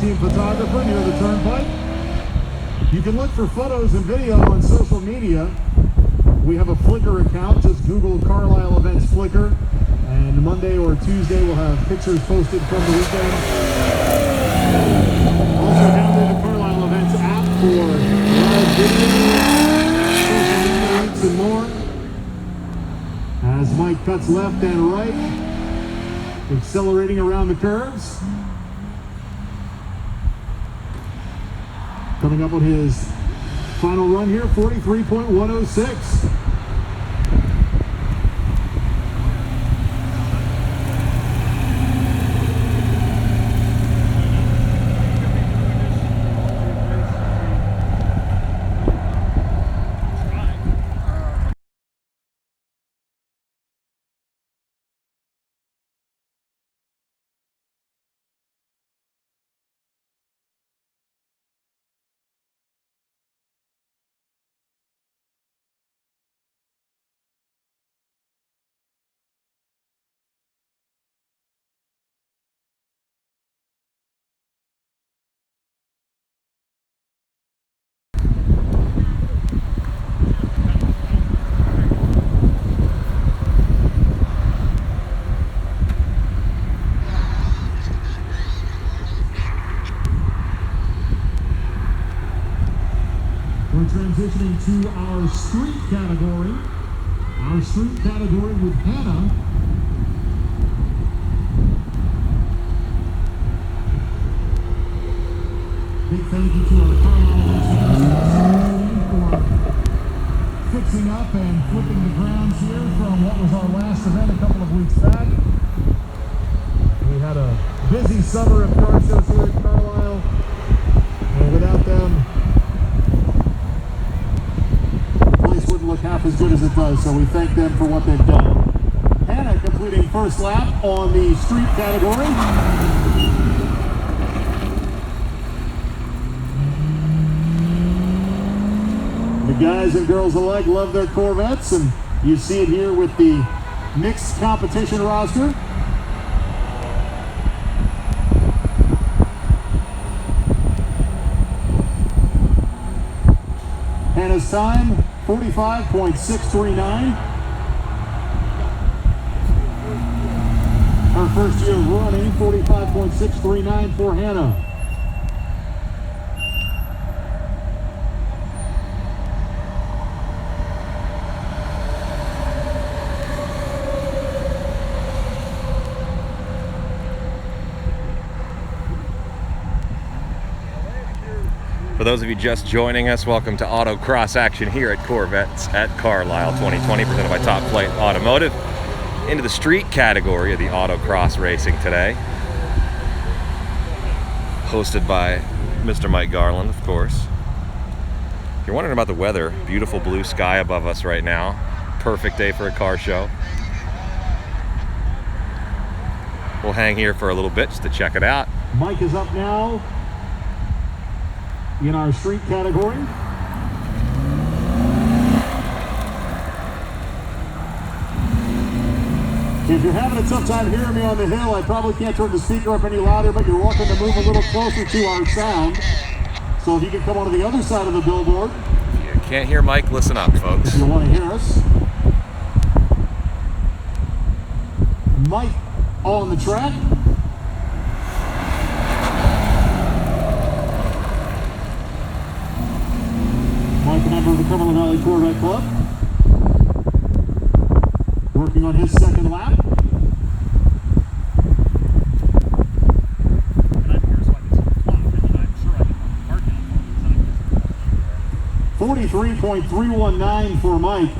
team photographer near the turnpike. You can look for photos and video on social media. We have a Flickr account. Just Google Carlisle Events Flickr. And Monday or Tuesday we'll have pictures posted from the weekend. Also download the Carlisle Events app for live videos, social media links, and more. As Mike cuts left and right, accelerating around the curves. Coming up on his final run here, 43.106. We're transitioning to our street category. Our street category with Hannah. Big thank you to our Carlisle team for fixing up and flipping the grounds here from what was our last event a couple of weeks back. We had a busy summer of car shows here at Carlisle, and without them, wouldn't look half as good as it does, so we thank them for what they've done. Hannah completing first lap on the street category. The guys and girls alike love their Corvettes, and you see it here with the mixed competition roster. Hannah's time, 45.639. Her first year of running, 45.639 for Hannah. For those of you just joining us, welcome to Autocross action here at Corvettes at Carlisle 2020, presented by Top Flight Automotive. Into the street category of the Autocross racing today. Hosted by Mr. Mike Garland, of course. If you're wondering about the weather, beautiful blue sky above us right now. Perfect day for a car show. We'll hang here for a little bit just to check it out. Mike is up now in our street category. If you're having a tough time hearing me on the hill, I probably can't turn the speaker up any louder, but you're welcome to move a little closer to our sound. So if you can come onto the other side of the billboard. If you can't hear Mike, listen up, folks. If you want to hear us. Mike on the track. Mike, a member of the Cumberland Valley Corvette Club, working on his second lap. 43.319 for Mike.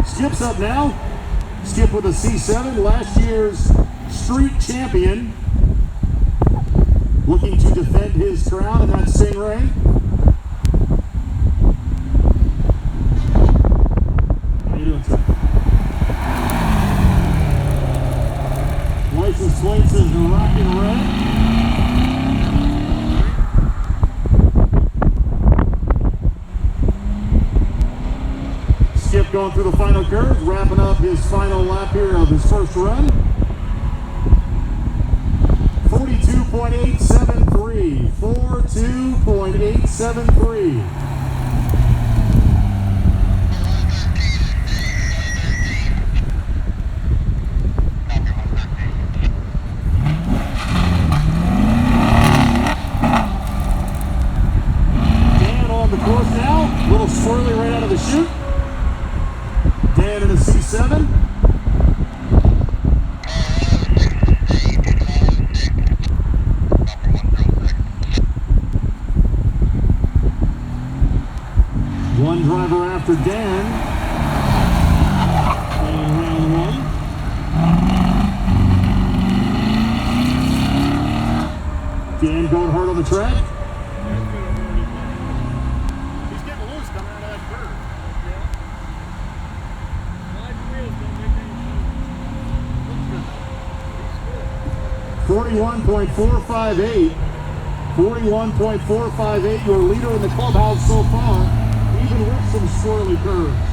Skip's up now. Skip with a C7, last year's street champion, looking to defend his crown in that Stingray. How you doing, sir? rocking red. Skip going through the final curve, wrapping up his final lap here of his first run. 42.873. 42.873. Dan on the course now. A little swirly right out of the chute. Dan in a C7. One driver after Dan in round one. Dan going hard on the track. He's getting loose coming out of that curve. Yeah. Wide wheels don't make any sense. Looks good. 41.458. 41.458. Your leader in the clubhouse so far, even with some swirly curves.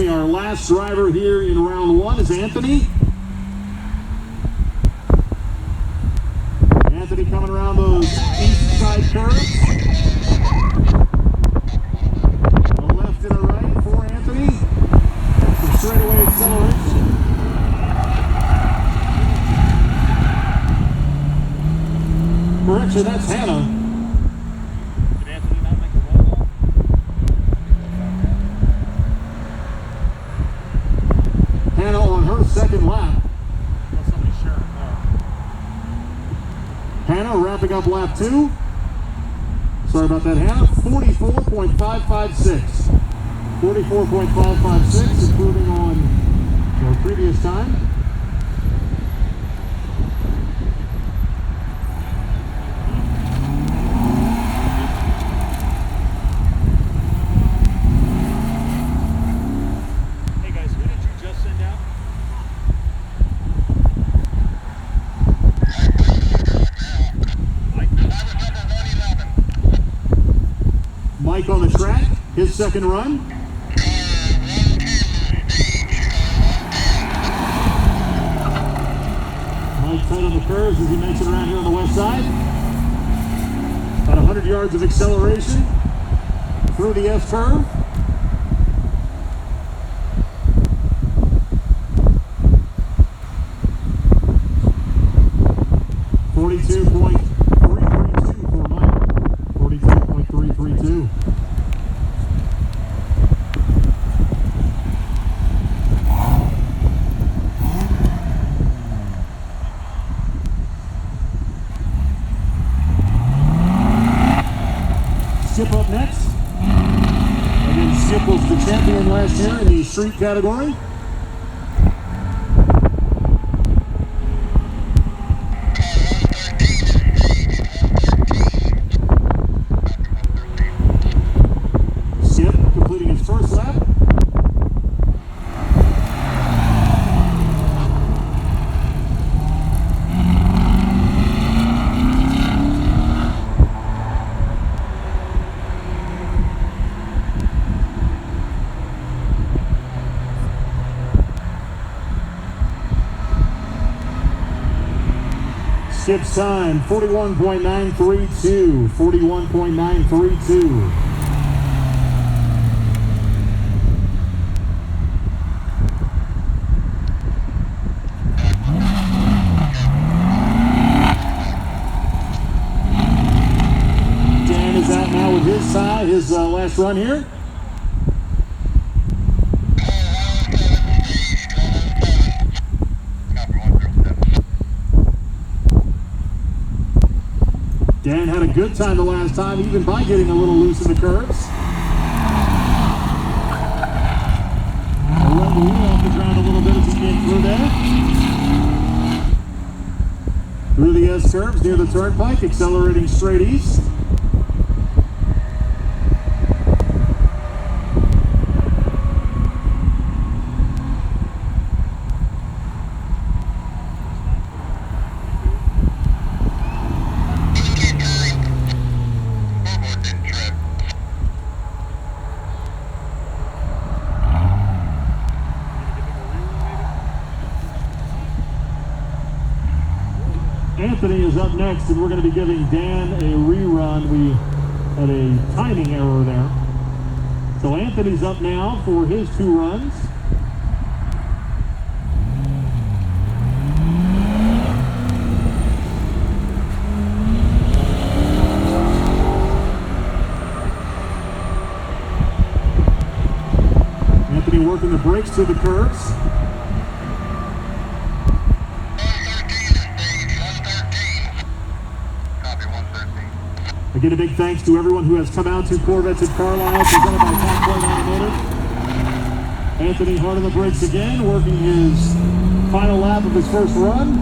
Our last driver here in round one is Anthony. Anthony coming around those east side curves. A left and a right for Anthony. Some straightaway acceleration. Correction, that's Hannah. Did Anthony not make a roll off? Hannah on her second lap. Well, somebody's sharing. Hannah wrapping up lap 2. Sorry about that, Hannah. 44.556. 44.556, improving on her previous time. Hey guys, who did you just send out? Mike on the track, his second run. Mike tight on the curves as he makes it around here on the west side. About 100 yards of acceleration through the S curve. .332 for Mike. 42.332. Skip up next. Again, Skip was the champion last year in the street category. Skip completing his first lap. Skip's time, 41.932. 41.932. Dan is out now with his side, his last run here. Dan had a good time the last time, even by getting a little loose in the curves. Let the wheel off the ground a little bit as he came through there. Through the S curves near the turnpike, accelerating straight east. Anthony is up next, and we're going to be giving Dan a rerun. We had a timing error there. So Anthony's up now for his 2 runs. Anthony working the brakes to the curves. Again, a big thanks to everyone who has come out to Corvettes at Carlisle, presented by Top Plate Automotive. Anthony hard on the brakes again, working his final lap of his first run.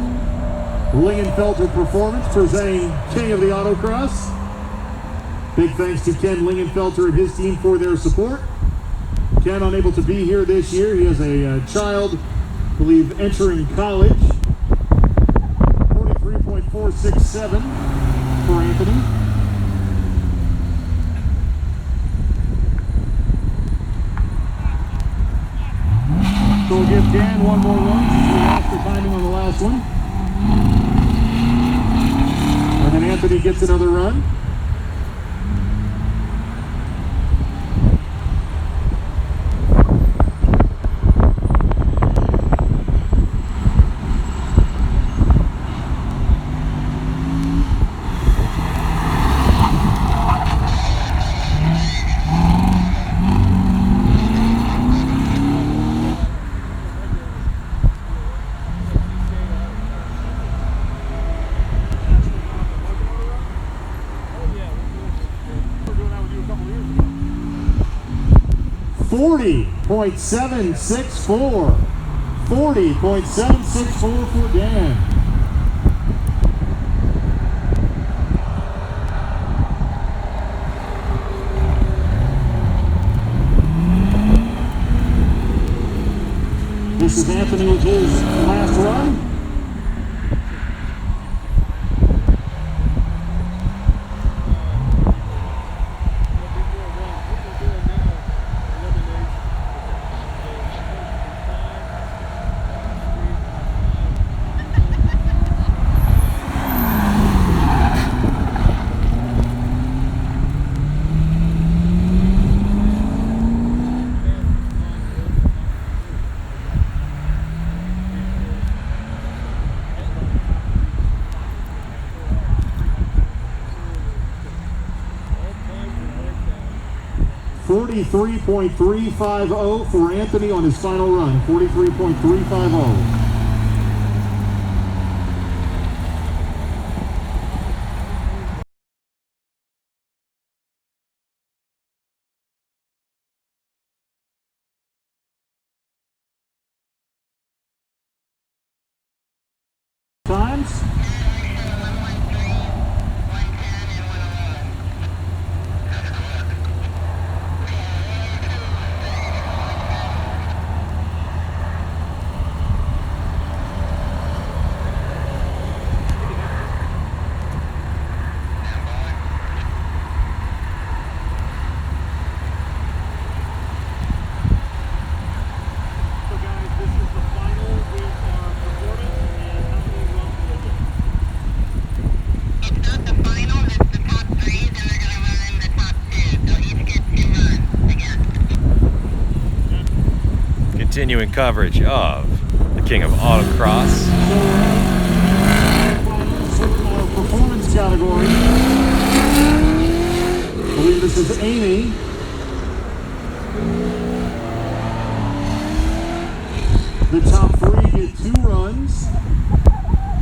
Lingenfelter Performance presenting King of the Autocross. Big thanks to Ken Lingenfelter and his team for their support. Ken unable to be here this year. He has a child, I believe, entering college. 43.467 for Anthony. So we'll give Dan one more run since we lost the timing on the last one. And then Anthony gets another run. .764. 40.764 for Dan. This is Anthony with his last run. .350 for Anthony on his final run. 43.350. Times. Continuing coverage of the King of Autocross. Performance category. I believe this is Amy. The top 3 get 2 runs,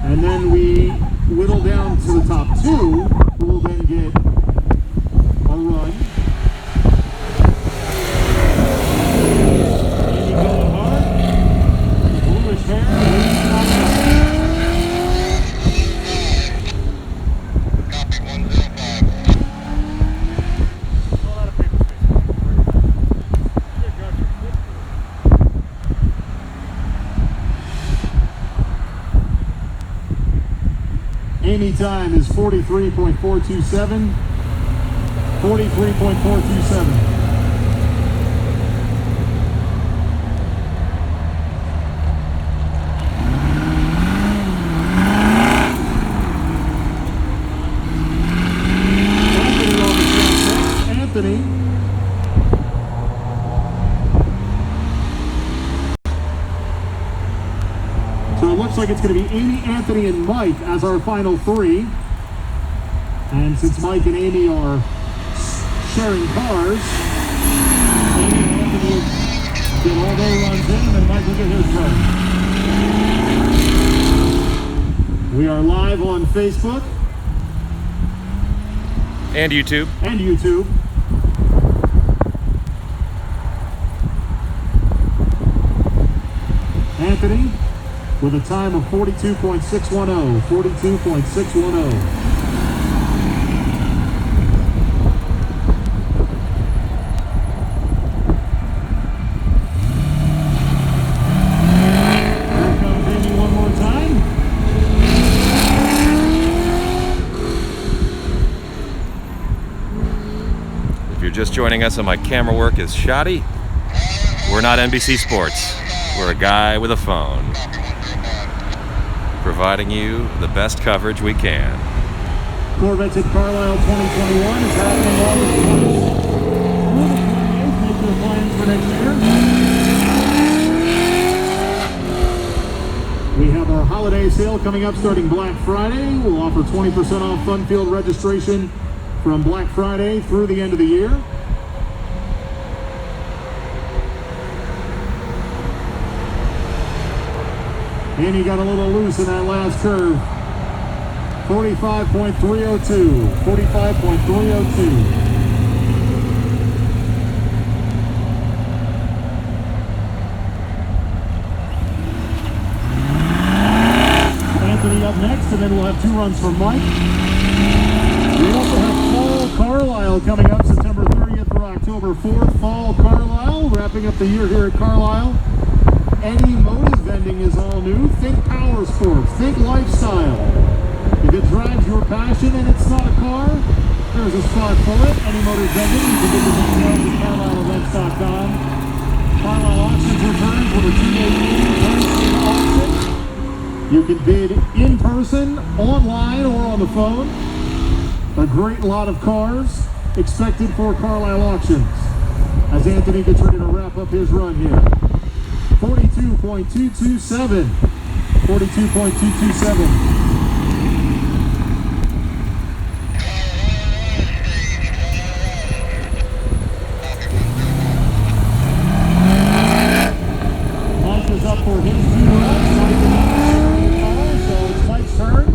and then we whittle down to the top 2, who will then get a run. Amy time is 43.427. 43.427. Anthony. So it looks like it's going to be Amy, Anthony, and Mike as our final three. And since Mike and Amy are sharing cars, Amy and Anthony will get all their runs in, and then Mike will get his run. We are live on Facebook. And YouTube. And YouTube. Anthony with a time of 42.610. 42.610. Just joining us and my camera work is shoddy. We're not NBC Sports. We're a guy with a phone, providing you the best coverage we can. Corvettes at Carlisle 2021 is happening August 28th. Make your plans for next year. We have our holiday sale coming up starting Black Friday. We'll offer 20% off Fun Field registration from Black Friday through the end of the year. And he got a little loose in that last curve. 45.302. 45.302. Anthony up next, and then we'll have two runs from Mike. We also have Fall Carlisle coming up September 30th through October 4th. Fall Carlisle, wrapping up the year here at Carlisle. Any motive vending is all new. Think power sports, think lifestyle. If it drives your passion and it's not a car, there's a spot for it. Any motive vending, you can get the details at CarlisleEvents.com. Carlisle Auctions returns with a 2-day in-person auction. You can bid in person, online, or on the phone. A great lot of cars expected for Carlisle Auctions as Anthony gets ready to wrap up his run here. 42.227. 42.227. Mike is up for his two runs. So it's Mike's turn.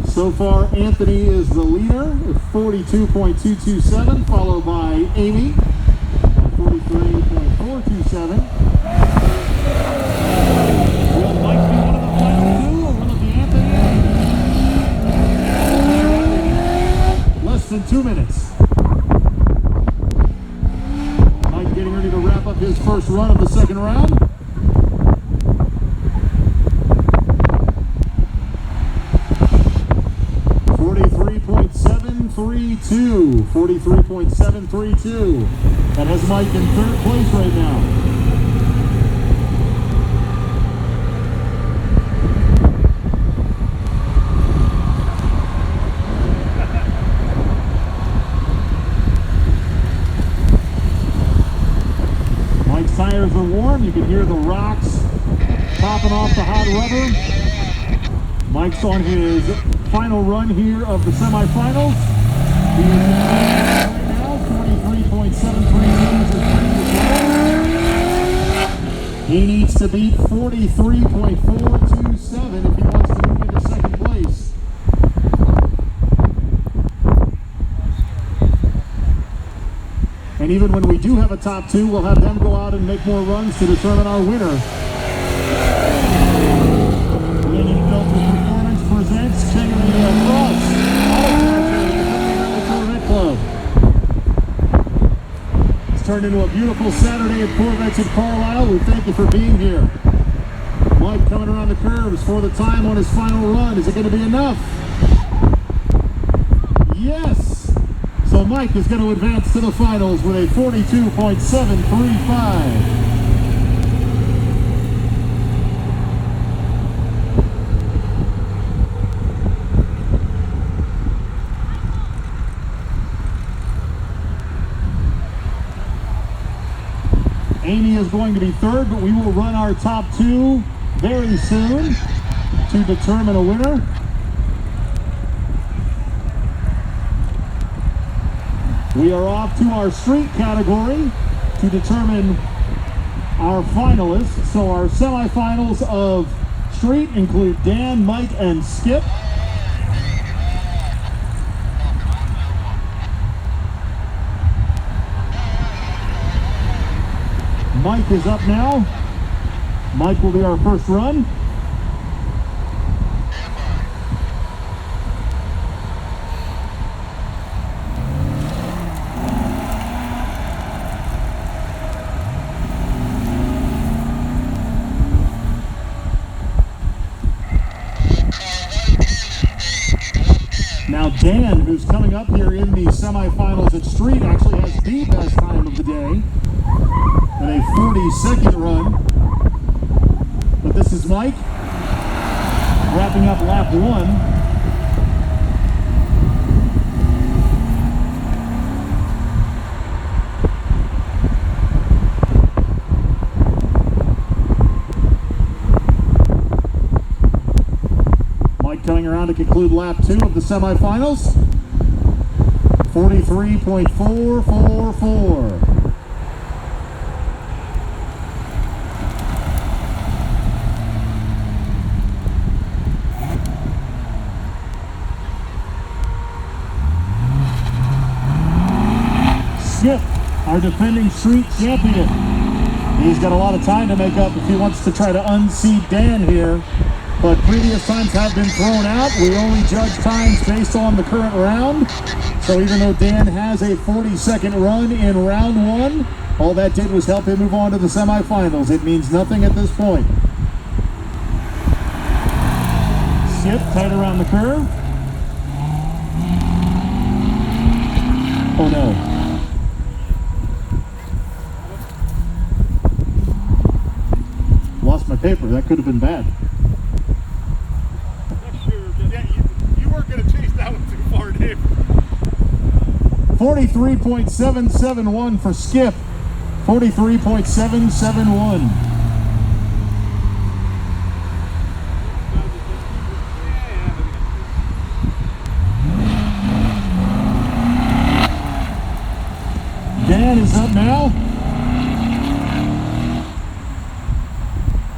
So far, Anthony is the leader at 42.227, followed by Amy at 43.427. Will Mike be one of the final two, or will it be Anthony? Less than 2 minutes. Mike getting ready to wrap up his first run of the second round. 43.732. 43.732. That has Mike in third place right now. Mike's tires are warm. You can hear the rocks popping off the hot rubber. Mike's on his final run here of the semifinals. He is in right now, 43.732 is his previous. He needs to beat 43.427 if he wants to move into second place. And even when we do have a top two, we'll have them go out and make more runs to determine our winner. Presents King of the Cross Corvette Club. Let's turn turned into a beautiful Saturday at Corvettes at Carlisle. We thank you for being here. Mike coming around the curves for the time on his final run. Is it going to be enough? Yes! So Mike is going to advance to the finals with a 42.735. Amy is going to be third, but we will run our top two very soon to determine a winner. We are off to our street category to determine our finalists. So our semifinals of street include Dan, Mike, and Skip. Mike is up now. Mike will be our first run. Now Dan, who's coming up here in the semifinals at street, actually has the best time of the day. And a 42nd run. But this is Mike wrapping up lap one. Mike coming around to conclude lap two of the semifinals. 43.444. Skip, our defending street champion. He's got a lot of time to make up if he wants to try to unseat Dan here. But previous times have been thrown out. We only judge times based on the current round. So even though Dan has a 40-second run in round one, all that did was help him move on to the semifinals. It means nothing at this point. Skip, tight around the curve. Oh no. Lost my paper. That could have been bad. Yeah, you weren't going to chase that one too far, Dave. 43.771 for Skip. 43.771. Dan is up now.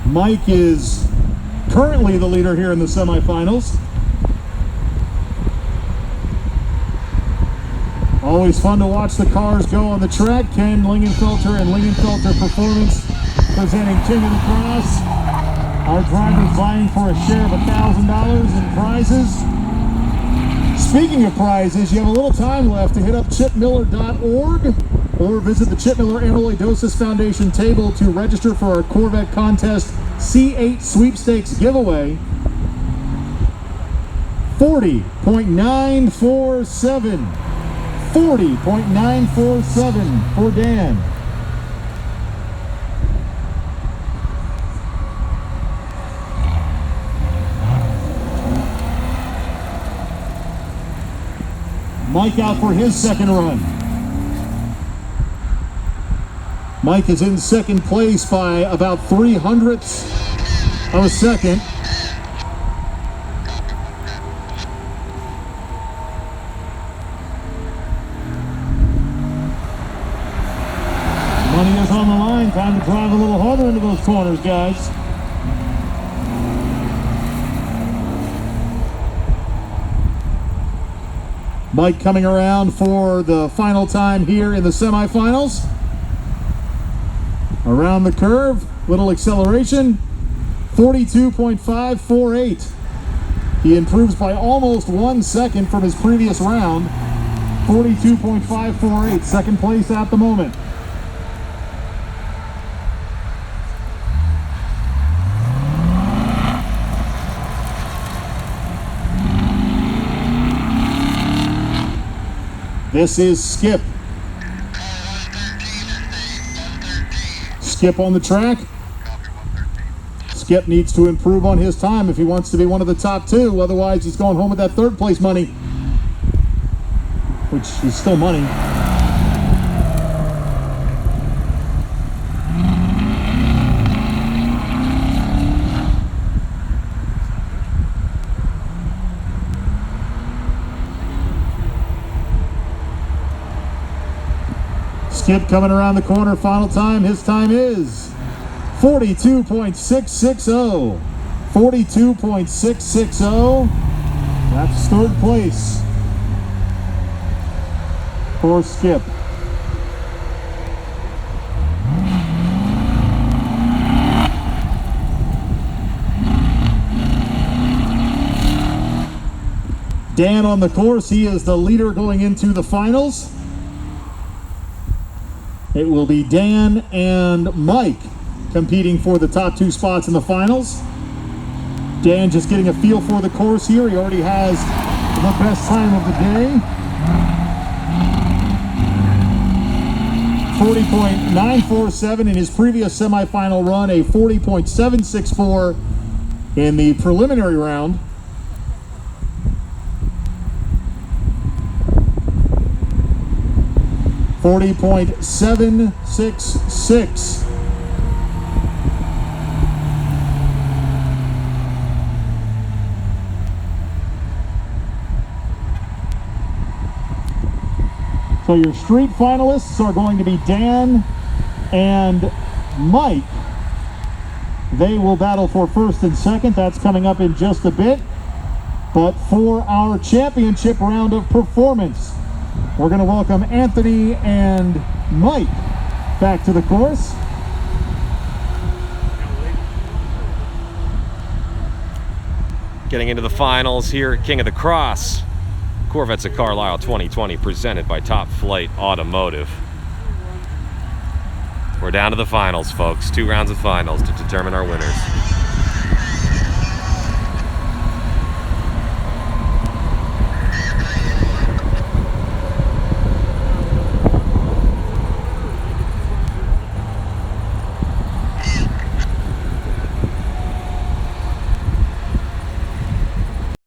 Mike is currently the leader here in the semifinals. Always fun to watch the cars go on the track. Ken Lingenfelter and Lingenfelter Performance presenting King of the Cross. Our drivers vying for a share of $1,000 in prizes. Speaking of prizes, you have a little time left to hit up chipmiller.org or visit the Chip Miller Amyloidosis Foundation table to register for our Corvette Contest C8 Sweepstakes giveaway. 40.947. 40.947 for Dan. Mike out for his second run. Mike is in second place by about 0.03 of a second. Money is on the line. Time to drive a little harder into those corners, guys. Mike coming around for the final time here in the semifinals. Around the curve, little acceleration, 42.548. He improves by almost 1 second from his previous round, 42.548, second place at the moment. This is Skip. Skip on the track. Skip needs to improve on his time if he wants to be one of the top two. Otherwise, he's going home with that third place money, which is still money. Skip coming around the corner, final time. His time is 42.660. 42.660. That's third place for Skip. Dan on the course, he is the leader going into the finals. It will be Dan and Mike competing for the top two spots in the finals. Dan just getting a feel for the course here. He already has the best time of the day. 40.947 in his previous semifinal run, a 40.764 in the preliminary round. .766. So your street finalists are going to be Dan and Mike. They will battle for first and second. That's coming up in just a bit. But for our championship round of performance, we're going to welcome Anthony and Mike back to the course. Getting into the finals here at King of the Cross. Corvettes at Carlisle 2020 presented by Top Flight Automotive. We're down to the finals, folks. 2 rounds of finals to determine our winners.